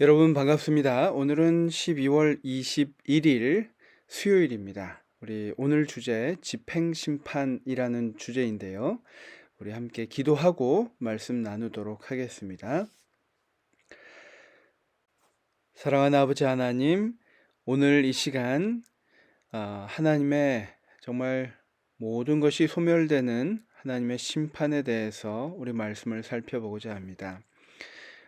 여러분 반갑습니다. 오늘은 12월 21일 수요일입니다. 우리 오늘 주제 집행심판이라는 주제인데요. 우리 함께 기도하고 말씀 나누도록 하겠습니다. 사랑하는 아버지 하나님, 오늘 이 시간 하나님의 정말 모든 것이 소멸되는 하나님의 심판에 대해서 우리 말씀을 살펴보고자 합니다.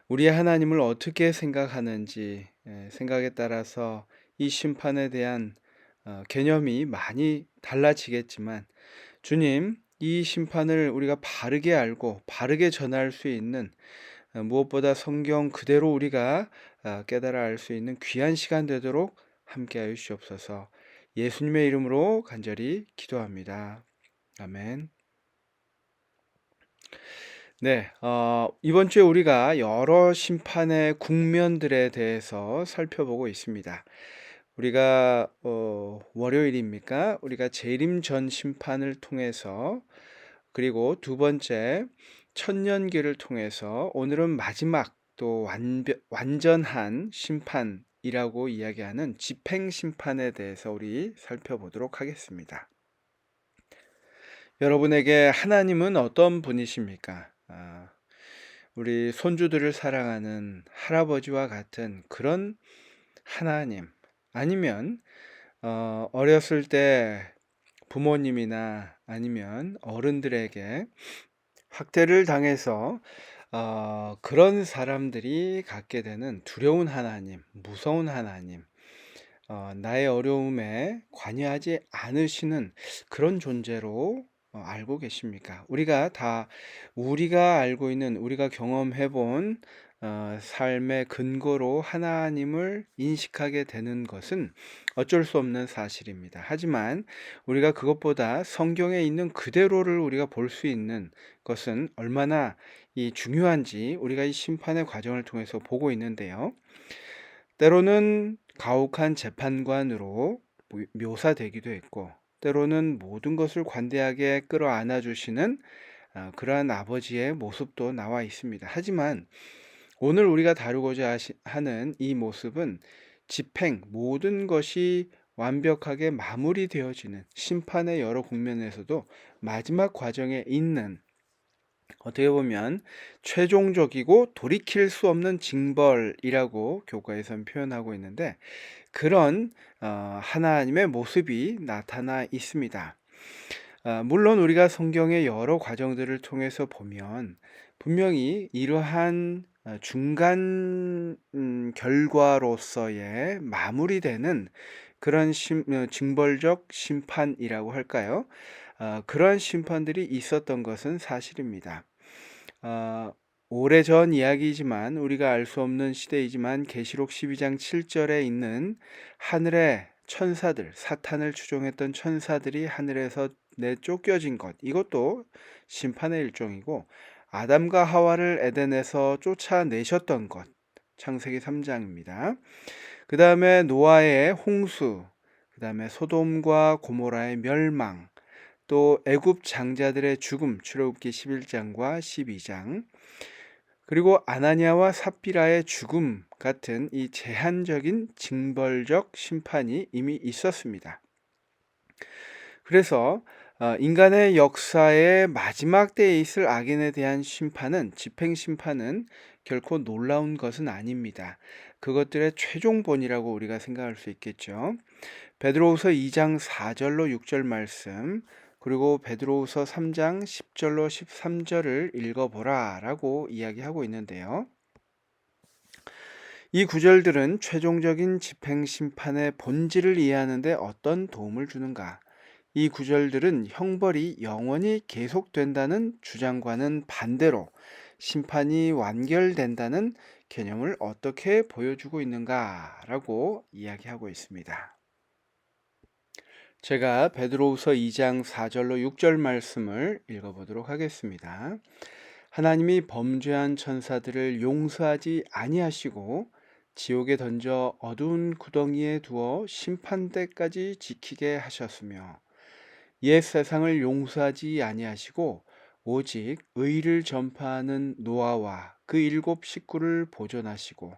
우리의 하나님을 어떻게 생각하는지 생각에 따라서 이 심판에 대한 개념이 많이 달라지겠지만, 주님, 이 심판을 우리가 바르게 알고 바르게 전할 수 있는, 무엇보다 성경 그대로 우리가 깨달아 알 수 있는 귀한 시간 되도록 함께하여 주시옵소서. 예수님의 이름으로 간절히 기도합니다. 아멘. 네, 이번 주에 우리가 여러 심판의 국면들에 대해서 살펴보고 있습니다. 우리가 월요일입니까? 우리가 재림 전 심판을 통해서, 그리고 두 번째 천년기를 통해서, 오늘은 마지막 또 완전한 심판이라고 이야기하는 집행 심판에 대해서 우리 살펴보도록 하겠습니다. 여러분에게 하나님은 어떤 분이십니까? 우리 손주들을 사랑하는 할아버지와 같은 그런 하나님, 아니면 어렸을 때 부모님이나 아니면 어른들에게 학대를 당해서 그런 사람들이 갖게 되는 두려운 하나님, 무서운 하나님, 나의 어려움에 관여하지 않으시는 그런 존재로 알고 계십니까? 우리가 알고 있는, 우리가 경험해 본 삶의 근거로 하나님을 인식하게 되는 것은 어쩔 수 없는 사실입니다. 하지만 우리가 그것보다 성경에 있는 그대로를 우리가 볼 수 있는 것은 얼마나 이 중요한지 우리가 이 심판의 과정을 통해서 보고 있는데요. 때로는 가혹한 재판관으로 묘사되기도 했고, 때로는 모든 것을 관대하게 끌어안아 주시는 그러한 아버지의 모습도 나와 있습니다. 하지만 오늘 우리가 다루고자 하는 이 모습은 모든 것이 완벽하게 마무리되어지는 심판의 여러 국면에서도 마지막 과정에 있는, 어떻게 보면 최종적이고 돌이킬 수 없는 징벌이라고 교과에선 표현하고 있는데, 그런 하나님의 모습이 나타나 있습니다. 물론 우리가 성경의 여러 과정들을 통해서 보면 분명히 이러한 중간 결과로서의 마무리되는 그런 징벌적 심판이라고 할까요? 그러한 심판들이 있었던 것은 사실입니다. 아, 오래전 이야기이지만, 우리가 알 수 없는 시대이지만, 계시록 12장 7절에 있는 하늘의 천사들, 사탄을 추종했던 천사들이 하늘에서 내쫓겨진 것, 이것도 심판의 일종이고, 아담과 하와를 에덴에서 쫓아내셨던 것, 창세기 3장입니다. 그 다음에 노아의 홍수, 그 다음에 소돔과 고모라의 멸망, 또 애굽 장자들의 죽음, 출애굽기 11장과 12장, 그리고 아나니아와 삽비라의 죽음 같은 이 제한적인 징벌적 심판이 이미 있었습니다. 그래서 인간의 역사의 마지막 때에 있을 악인에 대한 집행심판은 결코 놀라운 것은 아닙니다. 그것들의 최종본이라고 우리가 생각할 수 있겠죠. 베드로후서 2장 4절로 6절 말씀, 그리고 베드로후서 3장 10절로 13절을 읽어보라 라고 이야기하고 있는데요. 이 구절들은 최종적인 집행심판의 본질을 이해하는 데 어떤 도움을 주는가? 이 구절들은 형벌이 영원히 계속된다는 주장과는 반대로 심판이 완결된다는 개념을 어떻게 보여주고 있는가라고 이야기하고 있습니다. 제가 베드로후서 2장 4절로 6절 말씀을 읽어보도록 하겠습니다. 하나님이 범죄한 천사들을 용서하지 아니하시고 지옥에 던져 어두운 구덩이에 두어 심판 때까지 지키게 하셨으며, 옛 세상을 용서하지 아니하시고 오직 의를 전파하는 노아와 그 7 식구를 보존하시고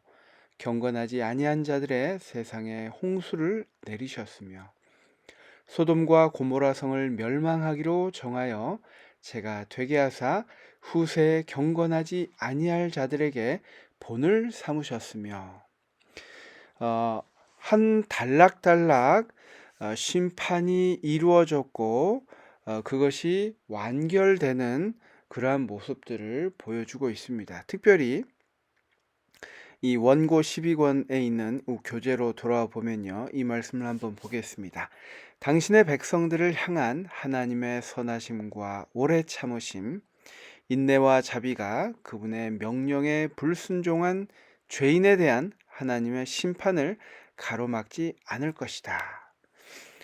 경건하지 아니한 자들의 세상에 홍수를 내리셨으며 소돔과 고모라 성을 멸망하기로 정하여 제가 되게 하사 후세에 경건하지 아니할 자들에게 본을 삼으셨으며 한 단락단락 심판이 이루어졌고 그것이 완결되는 그러한 모습들을 보여주고 있습니다. 특별히 이 원고 12권에 있는 교재로 돌아와 보면요, 이 말씀을 한번 보겠습니다. 당신의 백성들을 향한 하나님의 선하심과 오래 참으심, 인내와 자비가 그분의 명령에 불순종한 죄인에 대한 하나님의 심판을 가로막지 않을 것이다.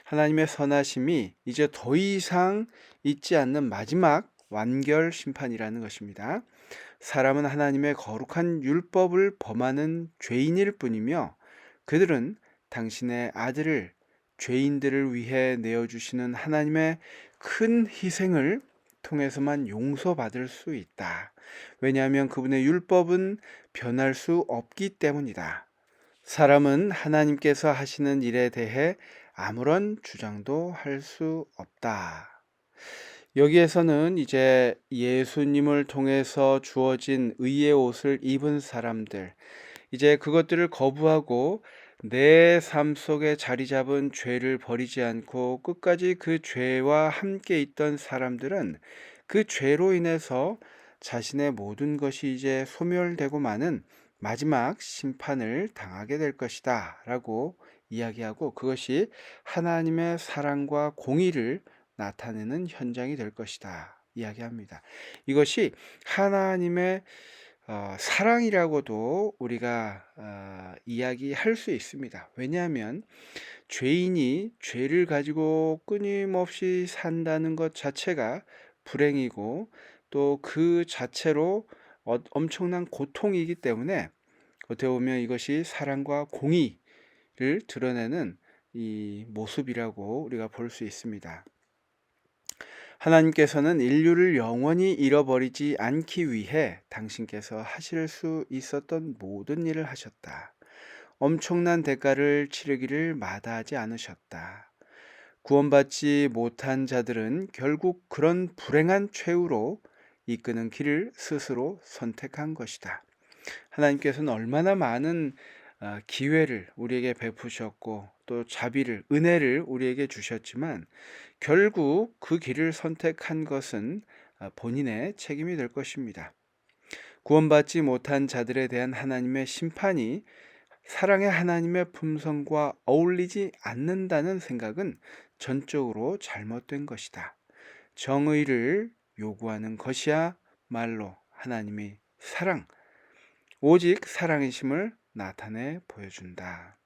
하나님의 선하심이 이제 더 이상 있지 않는 마지막 완결 심판이라는 것입니다. 사람은 하나님의 거룩한 율법을 범하는 죄인일 뿐이며 그들은 당신의 아들을 죄인들을 위해 내어주시는 하나님의 큰 희생을 통해서만 용서받을 수 있다. 왜냐하면 그분의 율법은 변할 수 없기 때문이다. 사람은 하나님께서 하시는 일에 대해 아무런 주장도 할 수 없다. 여기에서는 이제 예수님을 통해서 주어진 의의 옷을 입은 사람들, 이제 그것들을 거부하고 내 삶 속에 자리 잡은 죄를 버리지 않고 끝까지 그 죄와 함께 있던 사람들은 그 죄로 인해서 자신의 모든 것이 이제 소멸되고 마는 마지막 심판을 당하게 될 것이다 라고 이야기하고, 그것이 하나님의 사랑과 공의를 나타내는 현장이 될 것이다 이야기합니다. 이것이 하나님의 사랑이라고도 우리가 이야기할 수 있습니다. 왜냐하면 죄인이 죄를 가지고 끊임없이 산다는 것 자체가 불행이고 또 그 자체로 엄청난 고통이기 때문에 어떻게 보면 이것이 사랑과 공의를 드러내는 이 모습이라고 우리가 볼 수 있습니다. 하나님께서는 인류를 영원히 잃어버리지 않기 위해 당신께서 하실 수 있었던 모든 일을 하셨다. 엄청난 대가를 치르기를 마다하지 않으셨다. 구원받지 못한 자들은 결국 그런 불행한 최후로 이끄는 길을 스스로 선택한 것이다. 하나님께서는 얼마나 많은 기회를 우리에게 베푸셨고 또 자비를, 은혜를 우리에게 주셨지만 결국 그 길을 선택한 것은 본인의 책임이 될 것입니다. 구원받지 못한 자들에 대한 하나님의 심판이 사랑의 하나님의 품성과 어울리지 않는다는 생각은 전적으로 잘못된 것이다. 정의를 요구하는 것이야말로 하나님의 사랑, 오직 사랑이심을 나타내 보여준다.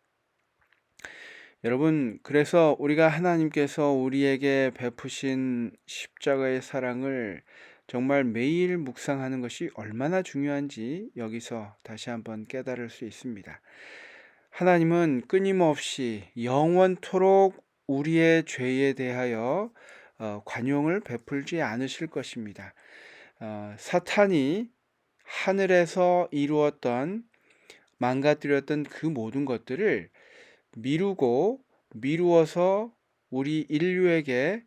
여러분, 그래서 우리가 하나님께서 우리에게 베푸신 십자가의 사랑을 정말 매일 묵상하는 것이 얼마나 중요한지 여기서 다시 한번 깨달을 수 있습니다. 하나님은 끊임없이 영원토록 우리의 죄에 대하여 관용을 베풀지 않으실 것입니다. 사탄이 하늘에서 이루었던, 망가뜨렸던 그 모든 것들을 미루어서 우리 인류에게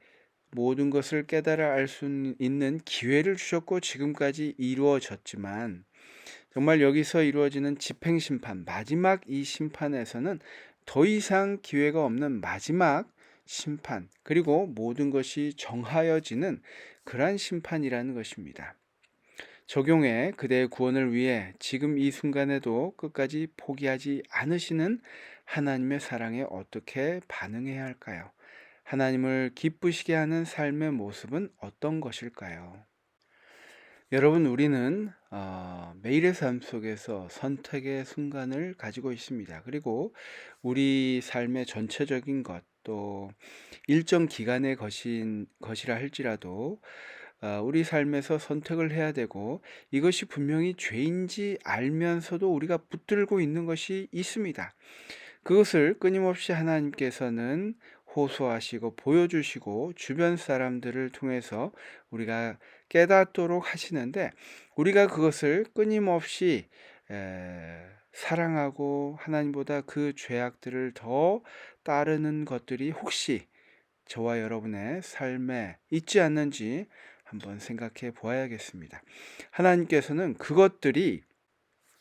모든 것을 깨달아 알 수 있는 기회를 주셨고 지금까지 이루어졌지만 정말 여기서 이루어지는 집행심판, 마지막 이 심판에서는 더 이상 기회가 없는 마지막 심판, 그리고 모든 것이 정하여지는 그러한 심판이라는 것입니다. 적용해 그대의 구원을 위해 지금 이 순간에도 끝까지 포기하지 않으시는 하나님의 사랑에 어떻게 반응해야 할까요? 하나님을 기쁘시게 하는 삶의 모습은 어떤 것일까요? 여러분, 우리는 매일의 삶 속에서 선택의 순간을 가지고 있습니다. 그리고 우리 삶의 전체적인 것, 또 일정 기간의 것이라 할지라도 우리 삶에서 선택을 해야 되고, 이것이 분명히 죄인지 알면서도 우리가 붙들고 있는 것이 있습니다. 그것을 끊임없이 하나님께서는 호소하시고 보여주시고 주변 사람들을 통해서 우리가 깨닫도록 하시는데, 우리가 그것을 끊임없이 사랑하고 하나님보다 그 죄악들을 더 따르는 것들이 혹시 저와 여러분의 삶에 있지 않는지 한번 생각해 보아야겠습니다. 하나님께서는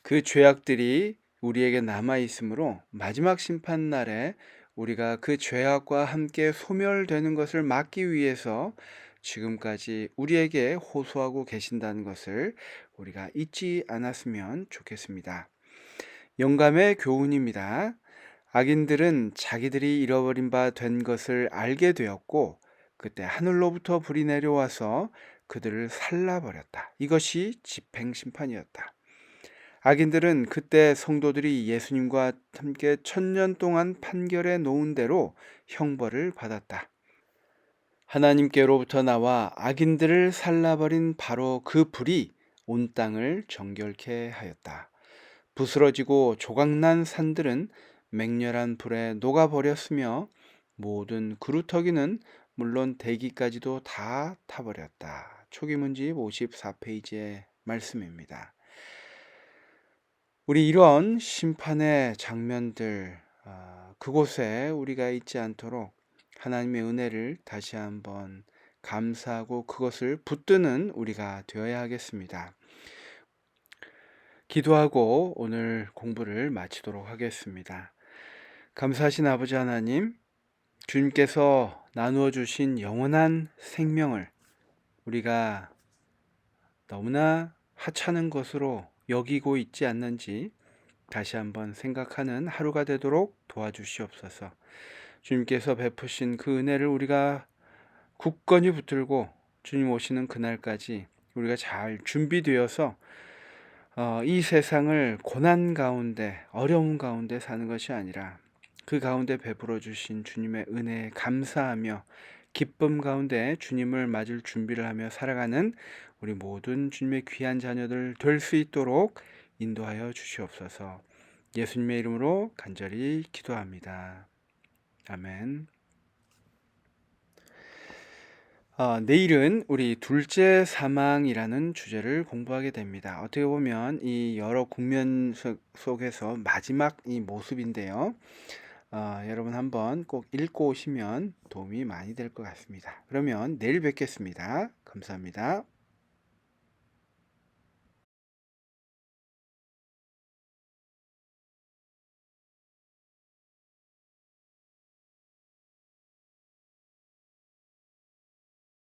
그 죄악들이 우리에게 남아 있으므로 마지막 심판 날에 우리가 그 죄악과 함께 소멸되는 것을 막기 위해서 지금까지 우리에게 호소하고 계신다는 것을 우리가 잊지 않았으면 좋겠습니다. 영감의 교훈입니다. 악인들은 자기들이 잃어버린 바 된 것을 알게 되었고 그때 하늘로부터 불이 내려와서 그들을 살라버렸다. 이것이 집행심판이었다. 악인들은 그때 성도들이 예수님과 함께 1000년 동안 판결해 놓은 대로 형벌을 받았다. 하나님께로부터 나와 악인들을 살라버린 바로 그 불이 온 땅을 정결케 하였다. 부스러지고 조각난 산들은 맹렬한 불에 녹아버렸으며 모든 그루터기는 물론 대기까지도 다 타버렸다. 초기문집 54페이지의 말씀입니다. 우리 이런 심판의 장면들, 그곳에 우리가 있지 않도록 하나님의 은혜를 다시 한번 감사하고 그것을 붙드는 우리가 되어야 하겠습니다. 기도하고 오늘 공부를 마치도록 하겠습니다. 감사하신 아버지 하나님, 주님께서 나누어 주신 영원한 생명을 우리가 너무나 하찮은 것으로 여기고 있지 않는지 다시 한번 생각하는 하루가 되도록 도와주시옵소서. 주님께서 베푸신 그 은혜를 우리가 굳건히 붙들고 주님 오시는 그날까지 우리가 잘 준비되어서 이 세상을 고난 가운데, 어려운 가운데 사는 것이 아니라 그 가운데 베풀어 주신 주님의 은혜에 감사하며 기쁨 가운데 주님을 맞을 준비를 하며 살아가는 우리 모든 주님의 귀한 자녀들 될 수 있도록 인도하여 주시옵소서. 예수님의 이름으로 간절히 기도합니다. 아멘. 내일은 우리 둘째 사망이라는 주제를 공부하게 됩니다. 어떻게 보면 이 여러 국면 속에서 마지막 이 모습인데요. 여러분 한번 꼭 읽고 오시면 도움이 많이 될 것 같습니다. 그러면 내일 뵙겠습니다. 감사합니다.